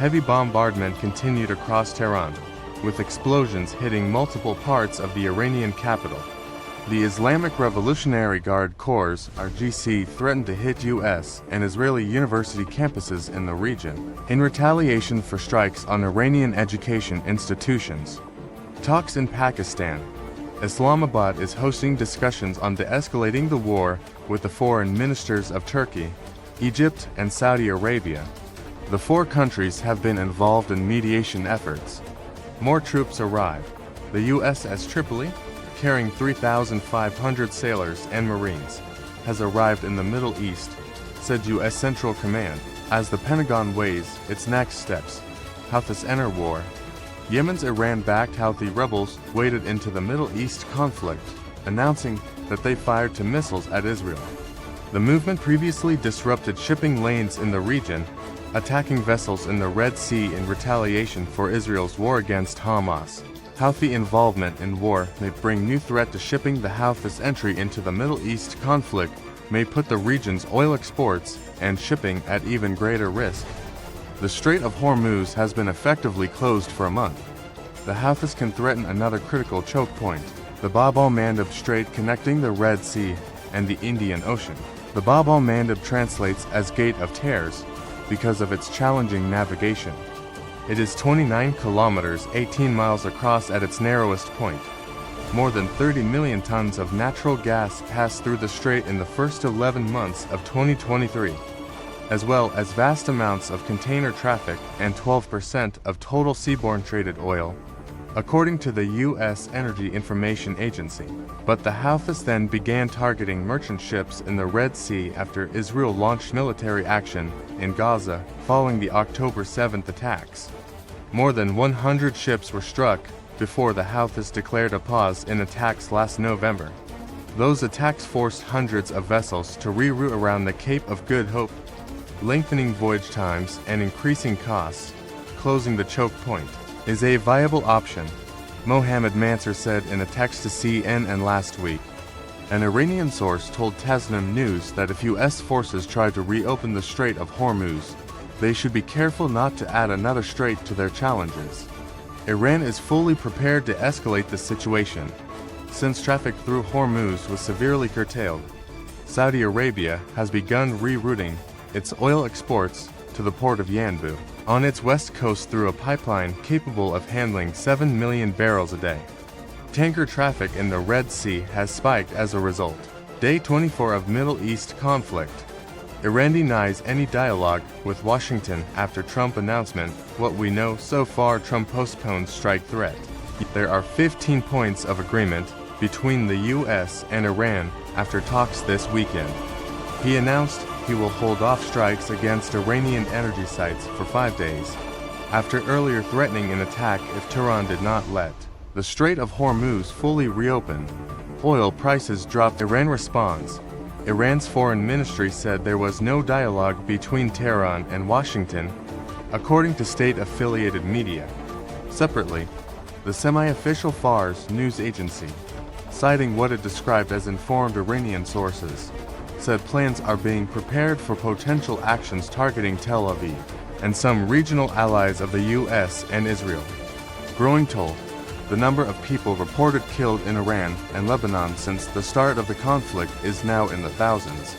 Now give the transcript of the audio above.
Heavy bombardment continued across Tehran, with explosions hitting multiple parts of the Iranian capital. The Islamic Revolutionary Guard Corps (RGC) threatened to hit U.S. and Israeli university campuses in the region, in retaliation for strikes on Iranian education institutions. Talks in Pakistan. Islamabad is hosting discussions on de-escalating the war with the foreign ministers of Turkey, Egypt, and Saudi Arabia. The four countries have been involved in mediation efforts. More troops arrive. The USS Tripoli, carrying 3,500 sailors and Marines, has arrived in the Middle East, said U.S. Central Command, as the Pentagon weighs its next steps. Houthis enter war. Yemen's Iran-backed Houthi rebels waded into the Middle East conflict, announcing that they fired two missiles at Israel. The movement previously disrupted shipping lanes in the region, attacking vessels in the Red Sea in retaliation for Israel's war against Hamas. Houthi involvement in war may bring new threat to shipping. The Houthis' entry into the Middle East conflict may put the region's oil exports and shipping at even greater risk. The Strait of Hormuz has been effectively closed for a month. The Houthis can threaten another critical choke point, the Bab al-Mandeb Strait connecting the Red Sea and the Indian Ocean. The Bab al-Mandeb translates as Gate of Tears because of its challenging navigation. It is 29 kilometers, 18 miles across at its narrowest point. More than 30 million tons of natural gas passed through the strait in the first 11 months of 2023, as well as vast amounts of container traffic and 12% of total seaborne traded oil, according to the U.S. Energy Information Agency. But the Houthis then began targeting merchant ships in the Red Sea after Israel launched military action in Gaza following the October 7th attacks. More than 100 ships were struck before the Houthis declared a pause in attacks last November. Those attacks forced hundreds of vessels to reroute around the Cape of Good Hope, lengthening voyage times and increasing costs. Closing the choke point is a viable option, Mohammed Mansour said in a text to CNN last week. An Iranian source told Tasnim News that if U.S. forces try to reopen the Strait of Hormuz, they should be careful not to add another strait to their challenges. Iran is fully prepared to escalate the situation, since traffic through Hormuz was severely curtailed. Saudi Arabia has begun rerouting its oil exports to the port of Yanbu, on its west coast through a pipeline capable of handling 7 million barrels a day. Tanker traffic in the Red Sea has spiked as a result. Day 24 of Middle East conflict. Iran denies any dialogue with Washington after Trump announcement. What we know so far, Trump postponed strike threat. There are 15 points of agreement between the U.S. and Iran after talks this weekend. He announced he will hold off strikes against Iranian energy sites for 5 days, after earlier threatening an attack if Tehran did not let the Strait of Hormuz fully reopen. Oil prices dropped. Iran responds. Iran's foreign ministry said there was no dialogue between Tehran and Washington, according to state-affiliated media. Separately, the semi-official Fars news agency, citing what it described as informed Iranian sources, said plans are being prepared for potential actions targeting Tel Aviv and some regional allies of the U.S. and Israel. Growing toll. The number of people reported killed in Iran and Lebanon since the start of the conflict is now in the thousands.